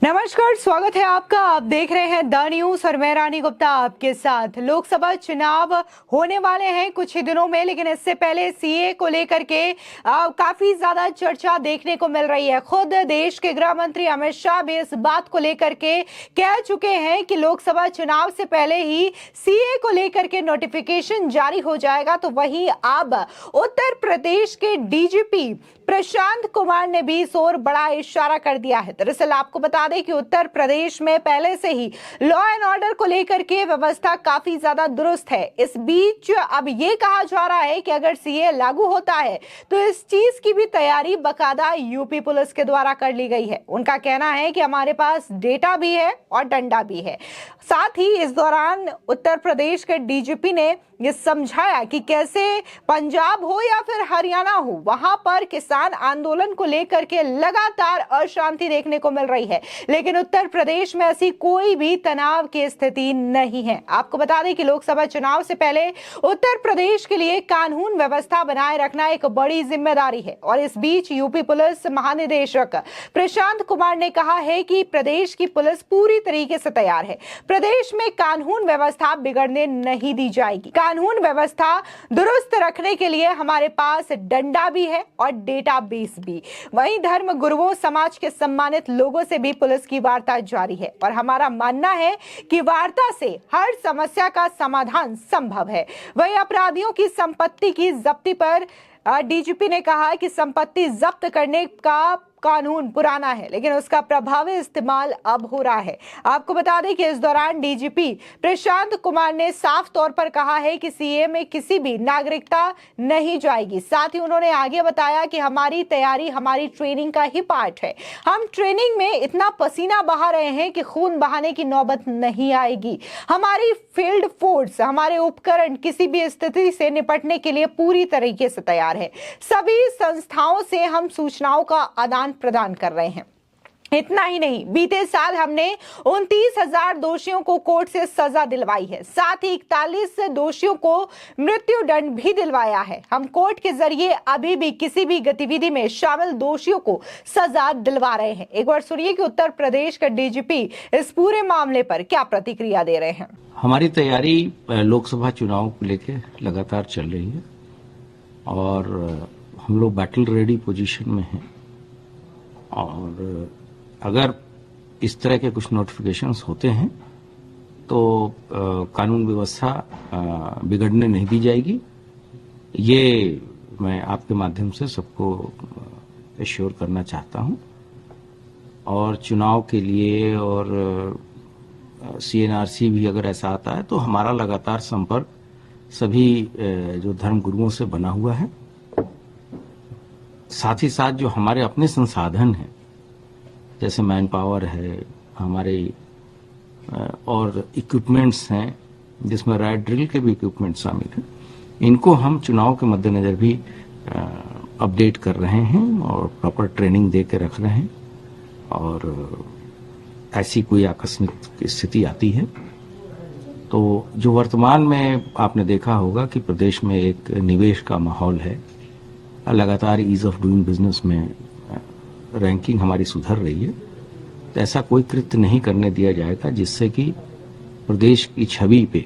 नमस्कार, स्वागत है आपका। आप देख रहे हैं द न्यूज और मैं रानी गुप्ता आपके साथ। लोकसभा चुनाव होने वाले हैं कुछ ही दिनों में, लेकिन इससे पहले सीए को लेकर के काफी ज्यादा चर्चा देखने को मिल रही है। खुद देश के गृह मंत्री अमित शाह भी इस बात को लेकर के कह चुके हैं कि लोकसभा चुनाव से पहले ही सीए को लेकर के नोटिफिकेशन जारी हो जाएगा। तो वहीं अब उत्तर प्रदेश के डीजीपी प्रशांत कुमार ने भी इस ओर बड़ा इशारा कर दिया है। दरअसल आपको बता दें कि उत्तर प्रदेश में पहले से ही लॉ एंड ऑर्डर को लेकर के व्यवस्था काफी ज्यादा दुरुस्त है। इस बीच अब ये कहा जा रहा है कि अगर सीए लागू होता है तो इस चीज की भी तैयारी बकायदा यूपी पुलिस के द्वारा कर ली गई है। उनका कहना है कि हमारे पास डेटा भी है और डंडा भी है। साथ ही इस दौरान उत्तर प्रदेश के डीजीपी ने ये समझाया कि कैसे पंजाब हो या फिर हरियाणा हो, वहां पर किसान आंदोलन को लेकर के लगातार अशांति देखने को मिल रही है, लेकिन उत्तर प्रदेश में ऐसी कोई भी तनाव की स्थिति नहीं है। आपको बता दें कि लोकसभा चुनाव से पहले उत्तर प्रदेश के लिए कानून व्यवस्था बनाए रखना एक बड़ी जिम्मेदारी है। और इस बीच यूपी पुलिस महानिदेशक प्रशांत कुमार ने कहा है कि प्रदेश की पुलिस पूरी तरीके से तैयार है। प्रदेश में कानून व्यवस्था बिगड़ने नहीं दी जाएगी। कानून व्यवस्था दुरुस्त रखने के लिए हमारे पास डंडा भी है और डेटाबेस भी। वहीं धर्म गुरुओं, समाज के सम्मानित लोगों से भी पुलिस की वार्ता जारी है और हमारा मानना है कि वार्ता से हर समस्या का समाधान संभव है। वहीं अपराधियों की संपत्ति की जब्ती पर डीजीपी ने कहा कि संपत्ति जब्त करने का कानून पुराना है, लेकिन उसका प्रभावी इस्तेमाल अब हो रहा है। आपको बता दें कि इस दौरान डीजीपी प्रशांत कुमार ने साफ तौर पर कहा है कि सीए में किसी भी नागरिकता नहीं जाएगी। साथ ही उन्होंने आगे बताया कि हमारी तैयारी हमारी ट्रेनिंग का ही पार्ट है। हम ट्रेनिंग में इतना पसीना बहा रहे हैं कि खून बहाने की नौबत नहीं आएगी। हमारी फील्ड फोर्स, हमारे उपकरण किसी भी स्थिति से निपटने के लिए पूरी तरीके से तैयार है। सभी संस्थाओं से हम सूचनाओं का आदान प्रदान कर रहे हैं। इतना ही नहीं, बीते साल हमने 29,000 दोषियों को कोर्ट से सजा दिलवाई है। साथ ही 41 दोषियों को मृत्यु दंड भी दिलवाया है। हम कोर्ट के जरिए अभी भी किसी भी गतिविधि में शामिल दोषियों को सजा दिलवा रहे हैं। एक बार सुनिए कि उत्तर प्रदेश का डीजीपी इस पूरे मामले पर क्या प्रतिक्रिया दे रहे हैं। हमारी तैयारी लोकसभा चुनाव को लेकर लगातार चल रही है और हम लोग बैटल रेडी पोजीशन में हैं। और अगर इस तरह के कुछ नोटिफिकेशंस होते हैं तो कानून व्यवस्था बिगड़ने नहीं दी जाएगी। ये मैं आपके माध्यम से सबको एश्योर करना चाहता हूं। और चुनाव के लिए और सीएनआरसी भी अगर ऐसा आता है तो हमारा लगातार संपर्क सभी जो धर्म गुरुओं से बना हुआ है। साथ ही साथ जो हमारे अपने संसाधन हैं, जैसे मैन पावर है हमारे और इक्विपमेंट्स हैं, जिसमें राइट ड्रिल के भी इक्विपमेंट शामिल हैं, इनको हम चुनाव के मद्देनजर भी अपडेट कर रहे हैं और प्रॉपर ट्रेनिंग दे के रख रहे हैं। और ऐसी कोई आकस्मिक स्थिति आती है तो जो वर्तमान में आपने देखा होगा कि प्रदेश में एक निवेश का माहौल है, लगातार ईज ऑफ डूइंग बिजनेस में रैंकिंग हमारी सुधर रही है, तो ऐसा कोई कृत्य नहीं करने दिया जाएगा जिससे कि प्रदेश की छवि पे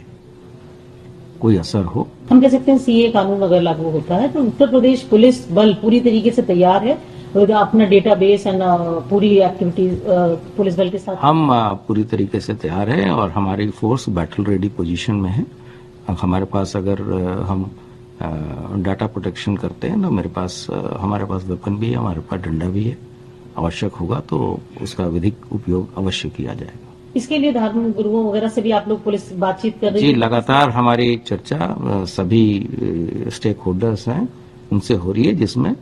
कोई असर हो। हम कह सकते हैं सीए कानून अगर लागू होता है तो उत्तर प्रदेश पुलिस बल पूरी तरीके से तैयार है अपना डेटाबेस एंड पूरी एक्टिविटीज पुलिस बल के साथ। हम पूरी तरीके से तैयार हैं और हमारी फोर्स बैटल रेडी पोजीशन में है। अब हमारे पास अगर हम डाटा प्रोटेक्शन करते हैं तो हमारे पास वेपन भी है, हमारे पास डंडा भी है। आवश्यक होगा तो उसका विधिक उपयोग अवश्य किया जाएगा। इसके लिए धर्म गुरुओं वगैरह से भी आप लोग पुलिस बातचीत कर रही है? जी, लगातार हमारी चर्चा सभी स्टेक होल्डर्स हैं उनसे हो रही है, जिसमें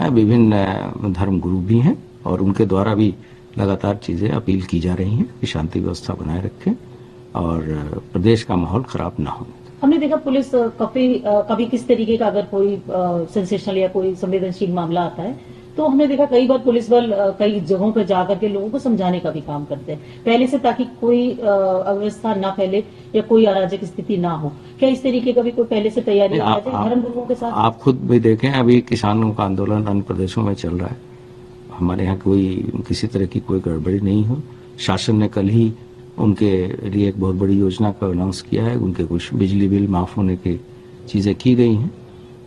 विभिन्न धर्म गुरु भी हैं और उनके द्वारा भी लगातार चीजें अपील की जा रही हैं कि शांति व्यवस्था बनाए रखें और प्रदेश का माहौल खराब ना हो। हमने देखा पुलिस कभी किस तरीके का अगर कोई सेंसेशनल या कोई संवेदनशील मामला आता है तो हमने देखा कई बार पुलिस बल कई जगहों पर जाकर के लोगों को समझाने का भी काम करते हैं पहले से, ताकि कोई अव्यवस्था ना फैले या कोई अराजक स्थिति ना हो। क्या इस तरीके का भी कोई पहले से तैयारी धर्म गुरुओं के साथ? आप खुद भी देखें, अभी किसानों का आंदोलन अन्य प्रदेशों में चल रहा है हमारे यहाँ कोई किसी तरह की कोई गड़बड़ी नहीं हो। शासन ने कल ही उनके लिए एक बहुत बड़ी योजना का अनाउंस किया है, उनके कुछ बिजली बिल माफ होने की चीजें की गई हैं।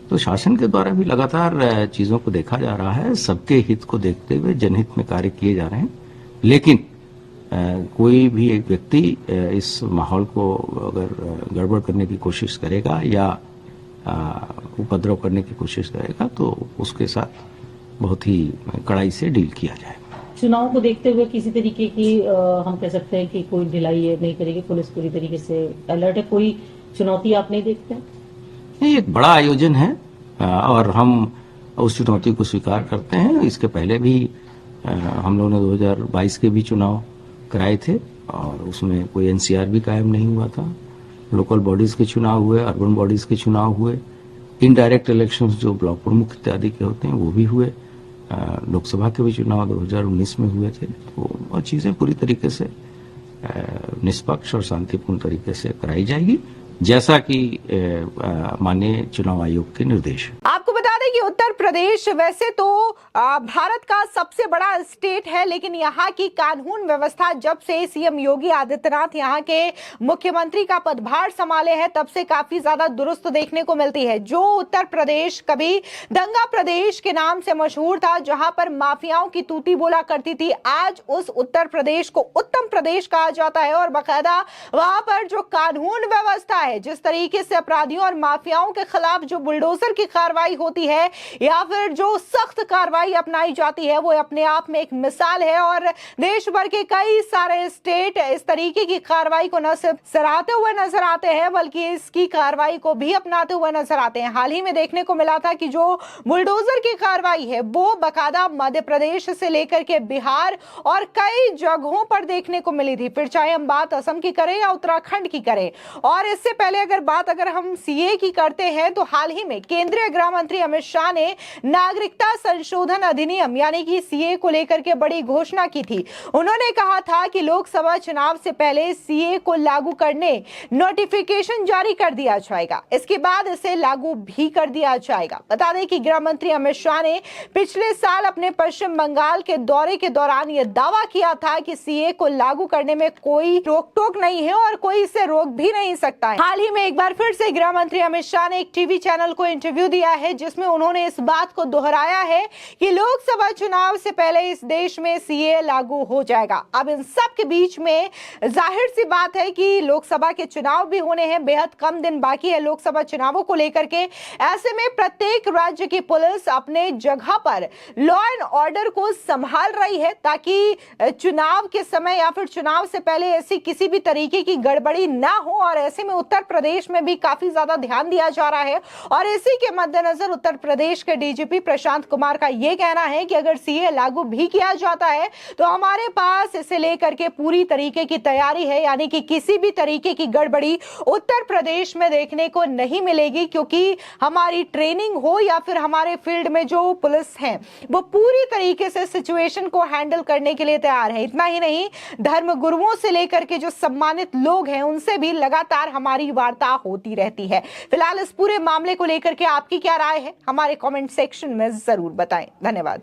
तो शासन के द्वारा भी लगातार चीजों को देखा जा रहा है, सबके हित को देखते हुए जनहित में कार्य किए जा रहे हैं। लेकिन कोई भी एक व्यक्ति इस माहौल को अगर गड़बड़ करने की कोशिश करेगा या उपद्रव करने की कोशिश करेगा तो उसके साथ बहुत ही कड़ाई से डील किया जाएगा। चुनाव को देखते हुए किसी तरीके की हम कह सकते हैं कि कोई ढिलाई नहीं करेगी पुलिस, पूरी तरीके से अलर्ट है, कोई चुनौती आप नहीं देखते? ये एक बड़ा आयोजन है और हम उस चुनौती को स्वीकार करते हैं। इसके पहले भी हम लोगों ने 2022 के भी चुनाव कराए थे और उसमें कोई एनसीआर भी कायम नहीं हुआ था। लोकल बॉडीज के चुनाव हुए, अर्बन बॉडीज के चुनाव हुए, इनडायरेक्ट इलेक्शंस जो ब्लॉक प्रमुख इत्यादि के होते हैं वो भी हुए, लोकसभा के भी चुनाव 2019 में हुए थे। तो चीजें पूरी तरीके से निष्पक्ष और शांतिपूर्ण तरीके से कराई जाएगी, जैसा कि माननीय चुनाव आयोग के निर्देश है। आपको बता दें कि उत्तर प्रदेश वैसे तो भारत का सबसे बड़ा स्टेट है, लेकिन यहाँ की कानून व्यवस्था जब से सीएम योगी आदित्यनाथ यहाँ के मुख्यमंत्री का पदभार संभाले हैं तब से काफी ज्यादा दुरुस्त देखने को मिलती है। जो उत्तर प्रदेश कभी दंगा प्रदेश के नाम से मशहूर था, जहां पर माफियाओं की तूती बोला करती थी, आज उस उत्तर प्रदेश को उत्तम प्रदेश कहा जाता है और बाकायदा वहां पर जो कानून व्यवस्था है, जिस तरीके से अपराधियों और माफियाओं के खिलाफ जो बुलडोजर की कार्रवाई होती है या फिर जो सख्त कार्रवाई अपनाई जाती है, वो अपने आप में एक मिसाल है। और देश भर के कई सारे स्टेट इस तरीके की कार्रवाई को न सिर्फ सराहते हुए नजर आते हैं बल्कि इसकी कार्रवाई को भी अपनाते हुए नजर आते हैं। हाल ही में देखने को मिला था कि जो बुलडोजर की कार्रवाई है वो बाकायदा मध्य प्रदेश से लेकर के बिहार और कई जगहों पर देखने को मिली थी, फिर चाहे हम बात असम की करें या उत्तराखंड की करें। और इससे पहले अगर हम सीए की करते हैं तो हाल ही में केंद्रीय गृह मंत्री अमित शाह ने नागरिकता संशोधन अधिनियम यानी कि सीए को लेकर के बड़ी घोषणा की थी। उन्होंने कहा था कि लोकसभा चुनाव से पहले सीए को लागू करने नोटिफिकेशन जारी कर दिया जाएगा, इसके बाद इसे लागू भी कर दिया जाएगा। बता दें कि गृह मंत्री अमित शाह ने पिछले साल अपने पश्चिम बंगाल के दौरे के दौरान यह दावा किया था कि सीए को लागू करने में कोई रोक टोक नहीं है और कोई इसे रोक भी नहीं सकता है। हाल ही में एक बार फिर से गृह मंत्री अमित शाह ने एक टीवी चैनल को इंटरव्यू दिया है जिसमें उन्होंने इस बात को दोहराया है कि लोकसभा चुनाव से पहले इस देश में सीए लागू हो जाएगा। अब इन सब के बीच में जाहिर सी बात है कि लोकसभा के चुनाव भी होने हैं, बेहद कम दिन बाकी है लोकसभा चुनावों को लेकर के। ऐसे में प्रत्येक राज्य की पुलिस अपने जगह पर लॉ एंड ऑर्डर को संभाल रही है ताकि चुनाव के समय या फिर चुनाव से पहले ऐसी किसी भी तरीके की गड़बड़ी ना हो। और ऐसे में उत्तर प्रदेश में भी काफी ज्यादा ध्यान दिया जा रहा है और इसी के मद्देनजर उत्तर प्रदेश के डीजीपी प्रशांत कुमार का यह कहना है कि अगर सीए लागू भी किया जाता है तो हमारे पास इसे लेकर के पूरी तरीके की तैयारी है, यानी कि किसी भी तरीके की गड़बड़ी उत्तर प्रदेश में देखने को नहीं मिलेगी, क्योंकि हमारी ट्रेनिंग हो या फिर हमारे फील्ड में जो पुलिस है वो पूरी तरीके से सिचुएशन को हैंडल करने के लिए तैयार है। इतना ही नहीं, धर्म गुरुओं से लेकर के जो सम्मानित लोग हैं उनसे भी लगातार हमारी वार्ता होती रहती है। फिलहाल इस पूरे मामले को लेकर के आपकी क्या राय है, हमारे कमेंट सेक्शन में जरूर बताएं। धन्यवाद।